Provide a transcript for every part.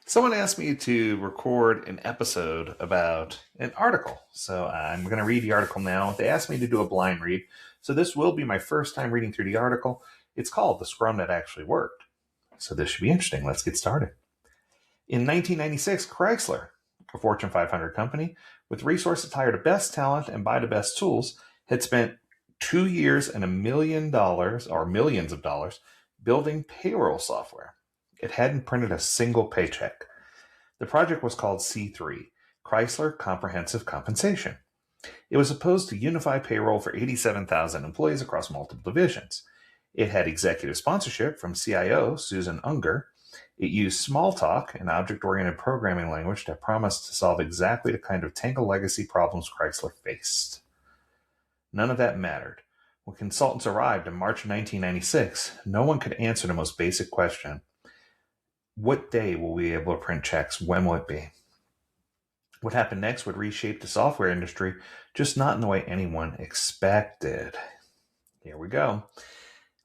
Someone asked me to record an episode about an article. So I'm going to read the article now. They asked me to do a blind read. So this will be my first time reading through the article. It's called The Scrum That Actually Worked. So this should be interesting. Let's get started. In 1996, Chrysler, a Fortune 500 company with resources to hire the best talent and buy the best tools, had spent 2 years and $1 million or millions of dollars building payroll software. It hadn't printed a single paycheck. The project was called C3, Chrysler Comprehensive Compensation. It was supposed to unify payroll for 87,000 employees across multiple divisions. It had executive sponsorship from CIO Susan Unger. It used Smalltalk, an object-oriented programming language that promised to solve exactly the kind of tangled legacy problems Chrysler faced. None of that mattered. When consultants arrived in March 1996, no one could answer the most basic question: what day will we be able to print checks? When will it be? What happened next would reshape the software industry, just not in the way anyone expected. Here we go.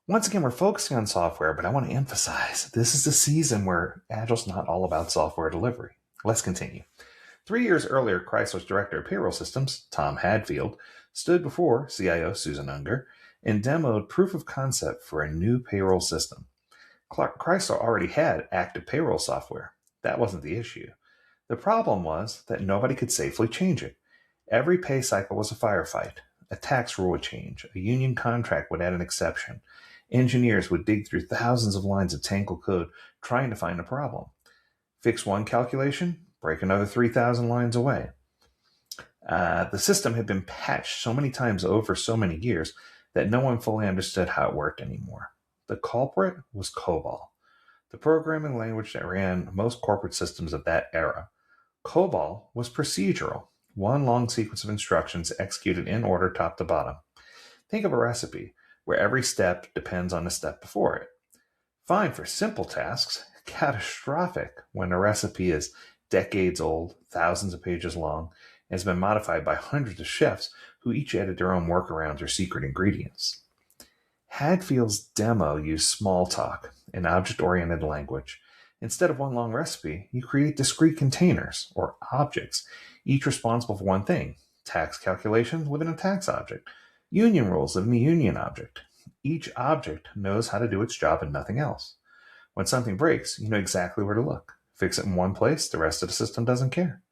Once again, we're focusing on software, but I want to emphasize this is the season where Agile's not all about software delivery. Let's continue. 3 years earlier, Chrysler's director of payroll systems, Tom Hadfield, stood before CIO Susan Unger and demoed proof of concept for a new payroll system. Chrysler already had active payroll software. That wasn't the issue. The problem was that nobody could safely change it. Every pay cycle was a firefight. A tax rule would change. A union contract would add an exception. Engineers would dig through thousands of lines of tangled code trying to find a problem. Fix one calculation, break another 3,000 lines away. The system had been patched so many times over so many years that no one fully understood how it worked anymore. The culprit was COBOL, the programming language that ran most corporate systems of that era. COBOL was procedural, one long sequence of instructions executed in order top to bottom. Think of a recipe where every step depends on the step before it. Fine for simple tasks, catastrophic when a recipe is decades old, thousands of pages long, and has been modified by hundreds of chefs who each added their own workarounds or secret ingredients. Hadfield's demo used Smalltalk, an object-oriented language. Instead of one long recipe, you create discrete containers, or objects, each responsible for one thing: tax calculations within a tax object, union rules within a union object. Each object knows how to do its job and nothing else. When something breaks, you know exactly where to look. Fix it in one place, the rest of the system doesn't care.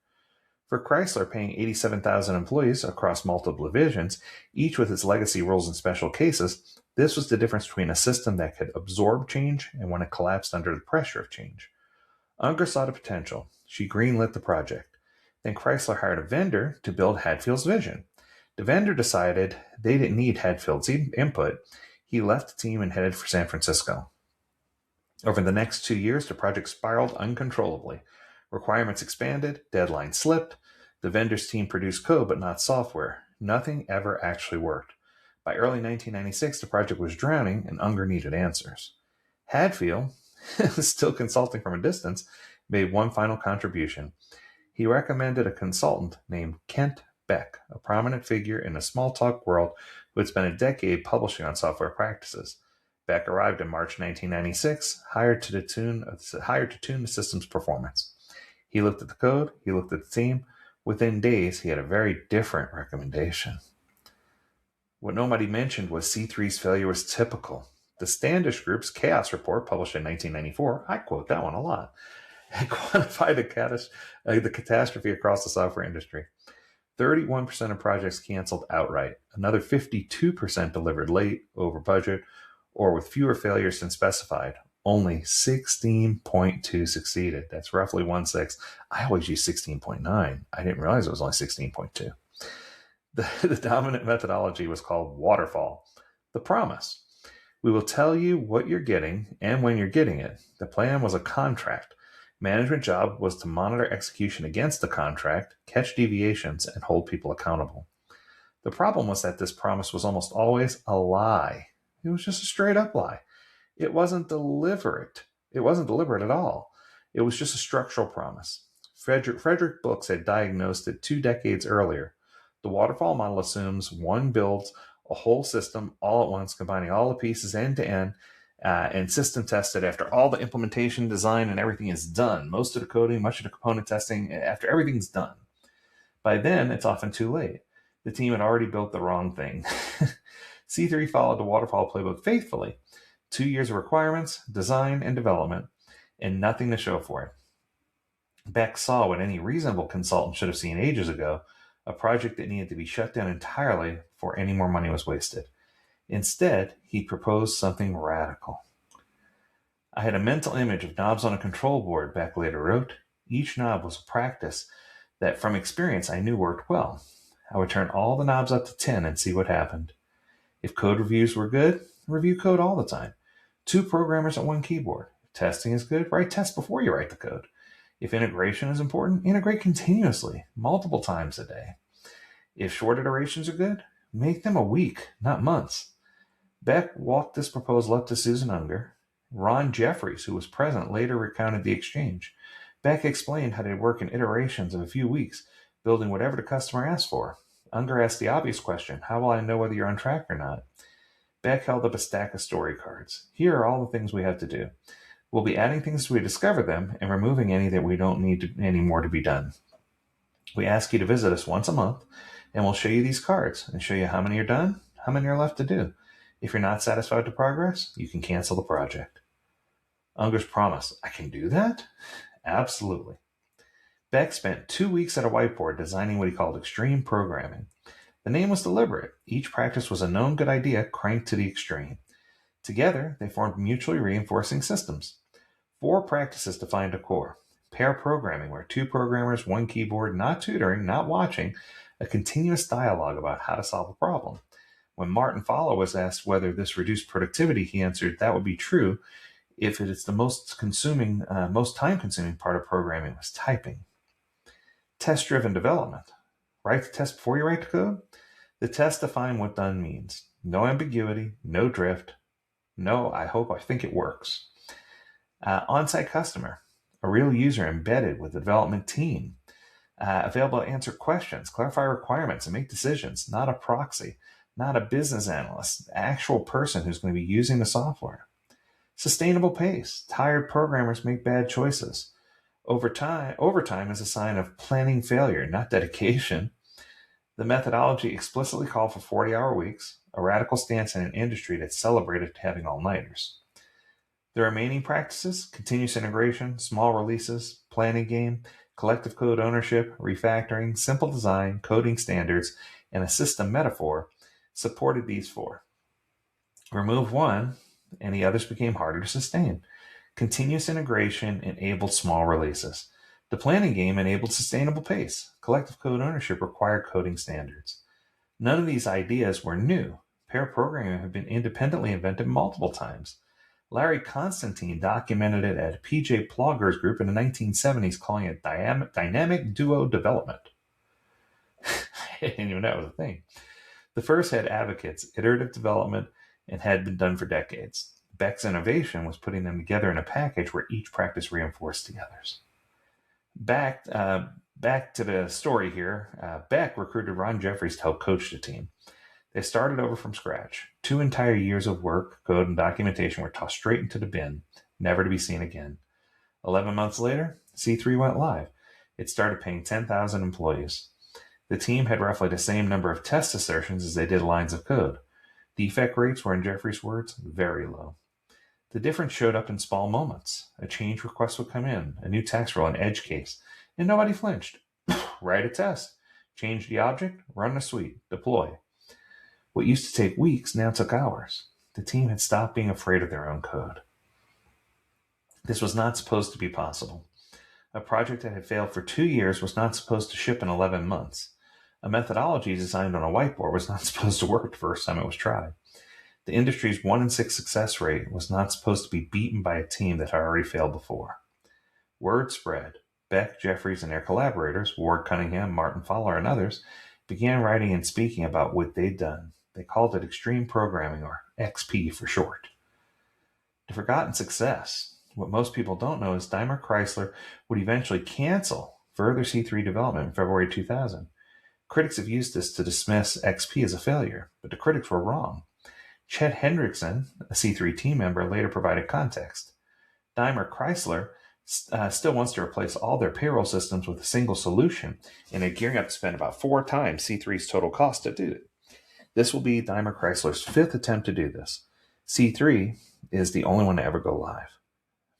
For Chrysler, paying 87,000 employees across multiple divisions, each with its legacy rules and special cases, this was the difference between a system that could absorb change and one that collapsed under the pressure of change. Unger saw the potential. She greenlit the project. Then Chrysler hired a vendor to build Hadfield's vision. The vendor decided they didn't need Hadfield's input. He left the team and headed for San Francisco. Over the next 2 years, the project spiraled uncontrollably. Requirements expanded, deadlines slipped. The vendor's team produced code but not software. Nothing ever actually worked. By early 1996, the project was drowning and Unger needed answers. Hadfield, still consulting from a distance, made one final contribution. He recommended a consultant named Kent Beck, a prominent figure in the Smalltalk world who had spent a decade publishing on software practices. Beck arrived in March 1996, hired to tune the system's performance. He looked at the code, he looked at the team. Within days, he had a very different recommendation. What nobody mentioned was C3's failure was typical. The Standish Group's Chaos Report, published in 1994, I quote that one a lot, quantified the catastrophe across the software industry. 31% of projects canceled outright. Another 52% delivered late, over budget, or with fewer failures than specified. Only 16.2 succeeded. That's roughly 1/6. I always use 16.9. I didn't realize it was only 16.2. The dominant methodology was called waterfall. The promise: we will tell you what you're getting and when you're getting it. The plan was a contract. Management job was to monitor execution against the contract, catch deviations, and hold people accountable. The problem was that this promise was almost always a lie. It was just a straight up lie. It wasn't deliberate. It wasn't deliberate at all. It was just a structural promise. Frederick Brooks had diagnosed it 2 decades earlier. The waterfall model assumes one builds a whole system all at once, combining all the pieces end to end, and system tested after all the implementation, design, and everything is done. Most of the coding, much of the component testing, after everything's done. By then, it's often too late. The team had already built the wrong thing. C3 followed the waterfall playbook faithfully. 2 years of requirements, design, and development, and nothing to show for it. Beck saw what any reasonable consultant should have seen ages ago, a project that needed to be shut down entirely before any more money was wasted. Instead, he proposed something radical. I had a mental image of knobs on a control board, Beck later wrote. Each knob was a practice that from experience I knew worked well. I would turn all the knobs up to 10 and see what happened. If code reviews were good, review code all the time. 2 programmers at 1 keyboard. If testing is good, write tests before you write the code. If integration is important, integrate continuously, multiple times a day. If short iterations are good, make them a week, not months. Beck walked this proposal up to Susan Unger. Ron Jeffries, who was present, later recounted the exchange. Beck explained how they work in iterations of a few weeks, building whatever the customer asked for. Unger asked the obvious question, how will I know whether you're on track or not? Beck held up a stack of story cards. Here are all the things we have to do. We'll be adding things as we discover them and removing any that we don't need any more to be done. We ask you to visit us once a month, and we'll show you these cards and show you how many are done, how many are left to do. If you're not satisfied with the progress, you can cancel the project. Unger's promise, I can do that? Absolutely. Beck spent 2 weeks at a whiteboard designing what he called extreme programming. The name was deliberate. Each practice was a known good idea cranked to the extreme. Together, they formed mutually reinforcing systems. 4 practices defined a core. Pair programming, where 2 programmers, 1 keyboard, not tutoring, not watching, a continuous dialogue about how to solve a problem. When Martin Fowler was asked whether this reduced productivity, he answered that would be true if it is the most time-consuming part of programming was typing. Test-driven development. Write the test before you write the code? The test define what done means. No ambiguity, no drift. No, I think it works. On-site customer. A real user embedded with the development team. Available to answer questions, clarify requirements, and make decisions. Not a proxy, not a business analyst, actual person who's going to be using the software. Sustainable pace. Tired programmers make bad choices. Overtime is a sign of planning failure, not dedication. The methodology explicitly called for 40-hour weeks, a radical stance in an industry that celebrated having all-nighters. The remaining practices, continuous integration, small releases, planning game, collective code ownership, refactoring, simple design, coding standards, and a system metaphor, supported these 4. Remove one, and the others became harder to sustain. Continuous integration enabled small releases. The planning game enabled sustainable pace. Collective code ownership required coding standards. None of these ideas were new. Pair programming had been independently invented multiple times. Larry Constantine documented it at PJ Plogger's group in the 1970s, calling it dynamic duo development. I didn't even know that was a thing. The first had advocates, iterative development, and had been done for decades. Beck's innovation was putting them together in a package where each practice reinforced the others. Back to the story here. Beck recruited Ron Jeffries to help coach the team. They started over from scratch. 2 entire years of work, code, and documentation were tossed straight into the bin, never to be seen again. 11 months later, C3 went live. It started paying 10,000 employees. The team had roughly the same number of test assertions as they did lines of code. Defect rates were, in Jeffries' words, very low. The difference showed up in small moments. A change request would come in, a new tax rule, an edge case, and nobody flinched. Write a test. Change the object, run the suite, deploy. What used to take weeks now took hours. The team had stopped being afraid of their own code. This was not supposed to be possible. A project that had failed for 2 years was not supposed to ship in 11 months. A methodology designed on a whiteboard was not supposed to work the first time it was tried. The industry's 1 in 6 success rate was not supposed to be beaten by a team that had already failed before. Word spread. Beck, Jeffries, and their collaborators, Ward Cunningham, Martin Fowler, and others, began writing and speaking about what they'd done. They called it extreme programming, or XP for short. The forgotten success. What most people don't know is Daimler Chrysler would eventually cancel further C3 development in February 2000. Critics have used this to dismiss XP as a failure, but the critics were wrong. Chet Hendrickson, a C3 team member, later provided context. Daimler Chrysler still wants to replace all their payroll systems with a single solution, and they're gearing up to spend about 4 times C3's total cost to do it. This will be Daimler Chrysler's 5th attempt to do this. C3 is the only one to ever go live.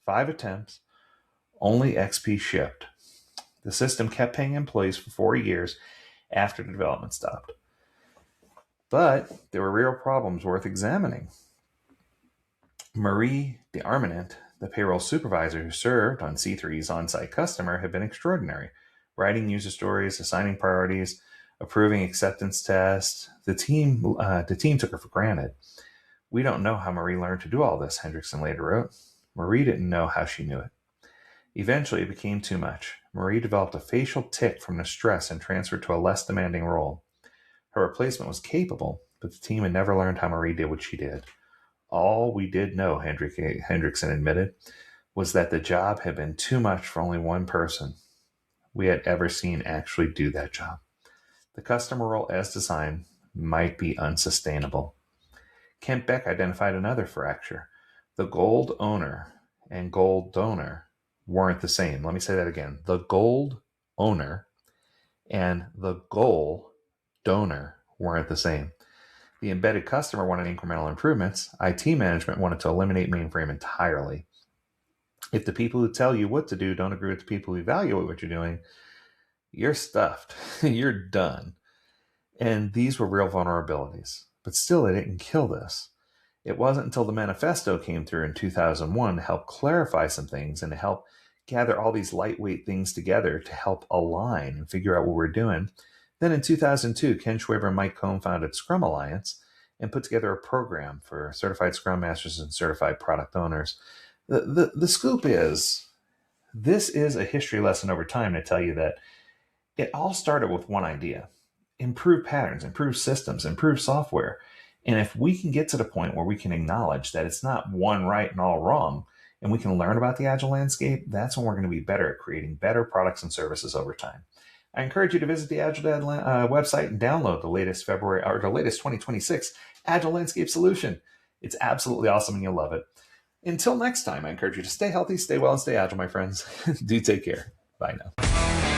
5 attempts, only XP shipped. The system kept paying employees for 4 years after the development stopped. But there were real problems worth examining. Marie D'Arminant, the payroll supervisor who served on C3's on-site customer, had been extraordinary, writing user stories, assigning priorities, approving acceptance tests. The team took her for granted. We don't know how Marie learned to do all this, Hendrickson later wrote. Marie didn't know how she knew it. Eventually, it became too much. Marie developed a facial tic from the stress and transferred to a less demanding role. Her replacement was capable, but the team had never learned how Marie did what she did. All we did know, Hendrickson admitted, was that the job had been too much for only one person we had ever seen actually do that job. The customer role as designed might be unsustainable. Kent Beck identified another fracture. The gold owner and gold donor weren't the same. Let me say that again. The gold owner and the goal donor weren't the same. The embedded customer wanted incremental improvements. IT management wanted to eliminate mainframe entirely. If the people who tell you what to do don't agree with the people who evaluate what you're doing, you're stuffed. You're done. And these were real vulnerabilities. But still, they didn't kill this. It wasn't until the manifesto came through in 2001 to help clarify some things and to help gather all these lightweight things together to help align and figure out what we're doing. Then in 2002, Ken Schwaber and Mike Cohn founded Scrum Alliance and put together a program for certified Scrum Masters and certified product owners. The scoop is, this is a history lesson over time to tell you that it all started with one idea: improve patterns, improve systems, improve software. And if we can get to the point where we can acknowledge that it's not one right and all wrong, and we can learn about the Agile landscape, that's when we're going to be better at creating better products and services over time. I encourage you to visit the AgileDad website and download the latest 2026 Agile Landscape solution. It's absolutely awesome and you'll love it. Until next time, I encourage you to stay healthy, stay well, and stay agile, my friends. Do take care. Bye now.